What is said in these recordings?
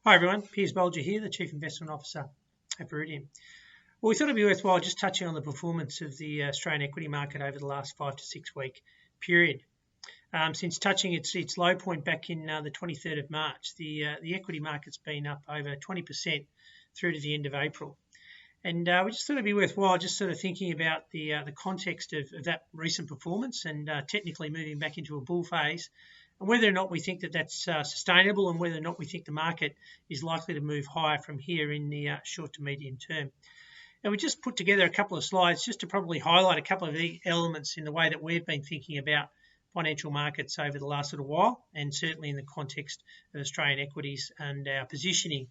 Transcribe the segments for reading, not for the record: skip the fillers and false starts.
Hi everyone, Piers Bolger here, the Chief Investment Officer at Viridian. Well, we thought it'd be worthwhile just touching on the performance of the Australian equity market over the last 5 to 6 week period. Since touching its low point back in the 23rd of March, the equity market's been up over 20% through to the end of April. And we just thought it'd be worthwhile just sort of thinking about the context of that recent performance and technically moving back into a bull phase, and whether or not we think that that's sustainable, and whether or not we think the market is likely to move higher from here in the short to medium term. And we just put together a couple of slides just to probably highlight a couple of the elements in the way that we've been thinking about financial markets over the last little while, and certainly in the context of Australian equities and our positioning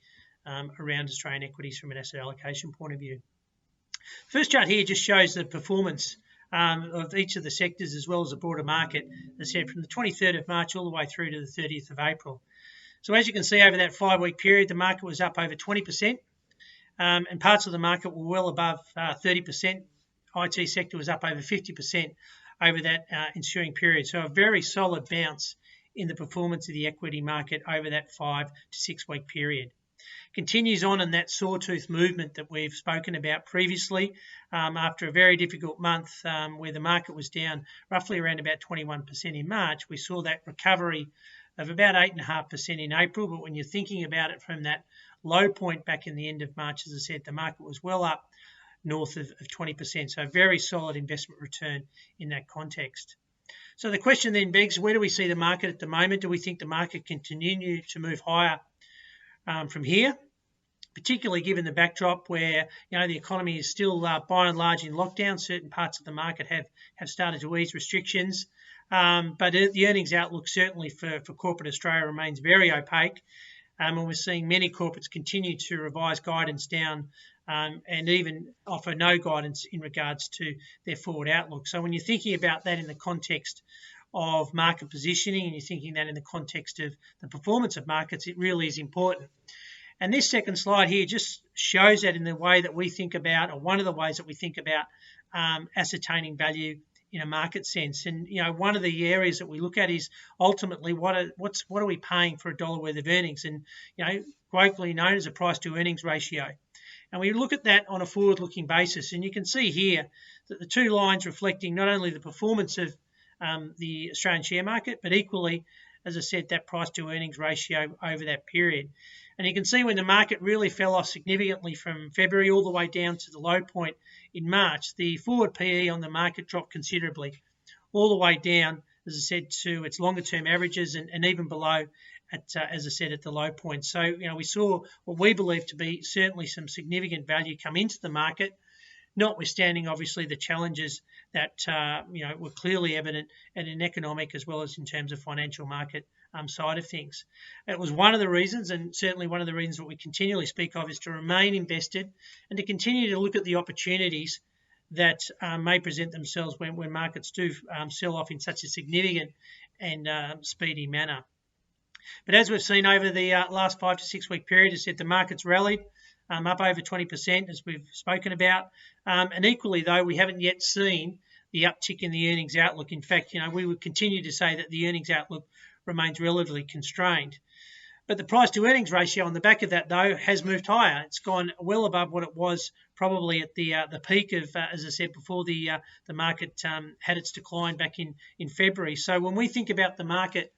around Australian equities from an asset allocation point of view. First chart here just shows the performance of each of the sectors as well as the broader market, as I said, from the 23rd of March all the way through to the 30th of April. So as you can see, over that 5-week period, the market was up over 20%, and parts of the market were well above 30%. IT sector was up over 50% over that ensuing period. So a very solid bounce in the performance of the equity market over that 5 to 6 week period. Continues on in that sawtooth movement that we've spoken about previously, after a very difficult month where the market was down roughly around about 21% in March. We saw that recovery of about 8.5% in April, but when you're thinking about it from that low point back in the end of March, as I said, the market was well up north of 20%, so a very solid investment return in that context. So the question then begs, where do we see the market at the moment? Do we think the market can continue to move higher from here, particularly given the backdrop where the economy is still by and large in lockdown? Certain parts of the market have started to ease restrictions, but the earnings outlook certainly for corporate Australia remains very opaque, and we're seeing many corporates continue to revise guidance down and even offer no guidance in regards to their forward outlook. So when you're thinking about that in the context of market positioning, and you're thinking that in the context of the performance of markets, it really is important. And this second slide here just shows that in the way that we think about, or one of the ways that we think about ascertaining value in a market sense. And one of the areas that we look at is ultimately what are we paying for a dollar worth of earnings, and colloquially known as a price to earnings ratio. And we look at that on a forward-looking basis, and you can see here that the two lines reflecting not only the performance of the Australian share market, but equally, as I said, that price to earnings ratio over that period. And you can see when the market really fell off significantly from February all the way down to the low point in March, the forward PE on the market dropped considerably, all the way down, as I said, to its longer term averages and even below as I said, at the low point. So we saw what we believe to be certainly some significant value come into the market, notwithstanding obviously the challenges that were clearly evident at an economic as well as in terms of financial market side of things. It was one of the reasons, and certainly one of the reasons that we continually speak of, is to remain invested and to continue to look at the opportunities that may present themselves when markets do sell off in such a significant and speedy manner. But as we've seen over the last 5 to 6 week period, as I said, the market's rallied up over 20%, as we've spoken about. And equally, though, we haven't yet seen the uptick in the earnings outlook. In fact, we would continue to say that the earnings outlook remains relatively constrained. But the price to earnings ratio on the back of that, though, has moved higher. It's gone well above what it was probably at the peak of, as I said before, the market had its decline back in February. So when we think about the market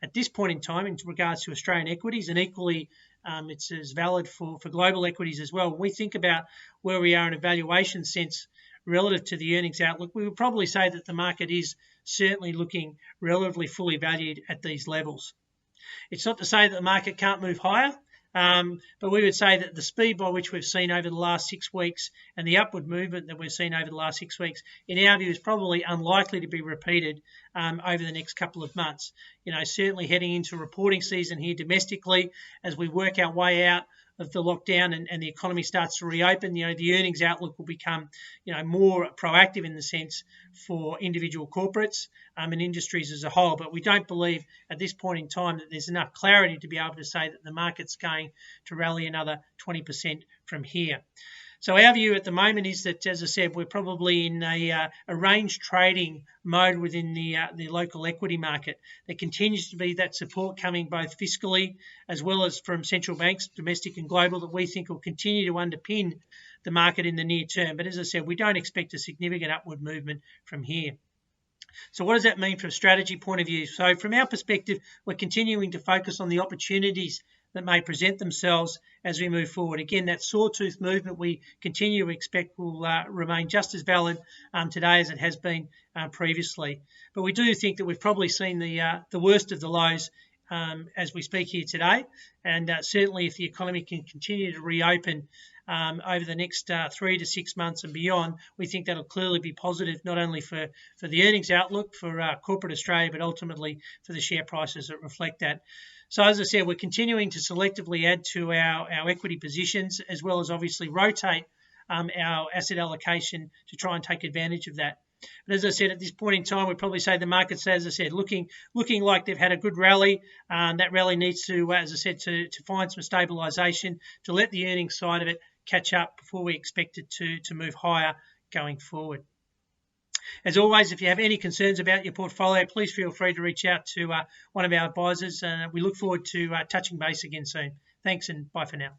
at this point in time in regards to Australian equities, and equally it's as valid for global equities as well, when we think about where we are in a valuation sense relative to the earnings outlook, we would probably say that the market is certainly looking relatively fully valued at these levels. It's not to say that the market can't move higher, but we would say that the speed by which we've seen over the last 6 weeks and the upward movement that we've seen over the last 6 weeks, in our view, is probably unlikely to be repeated over the next couple of months. Certainly heading into reporting season here domestically, as we work our way out of the lockdown and the economy starts to reopen, the earnings outlook will become, more proactive in the sense for individual corporates and industries as a whole. But we don't believe at this point in time that there's enough clarity to be able to say that the market's going to rally another 20% from here. So our view at the moment is that, as I said, we're probably in a range trading mode within the local equity market. There continues to be that support coming both fiscally as well as from central banks, domestic and global, that we think will continue to underpin the market in the near term. But as I said, we don't expect a significant upward movement from here. So what does that mean from a strategy point of view? So from our perspective, we're continuing to focus on the opportunities that may present themselves as we move forward. Again, that sawtooth movement we continue to expect will remain just as valid today as it has been previously. But we do think that we've probably seen the worst of the lows as we speak here today, and certainly if the economy can continue to reopen over the next 3 to 6 months and beyond, we think that'll clearly be positive, not only for the earnings outlook for corporate Australia, but ultimately for the share prices that reflect that. So as I said, we're continuing to selectively add to our equity positions, as well as obviously rotate our asset allocation to try and take advantage of that. But as I said, at this point in time, we'd probably say the market's, as I said, looking like they've had a good rally. That rally needs to, as I said, to find some stabilisation, to let the earnings side of it catch up before we expect it to move higher going forward. As always, if you have any concerns about your portfolio, please feel free to reach out to one of our advisors. We look forward to touching base again soon. Thanks, and bye for now.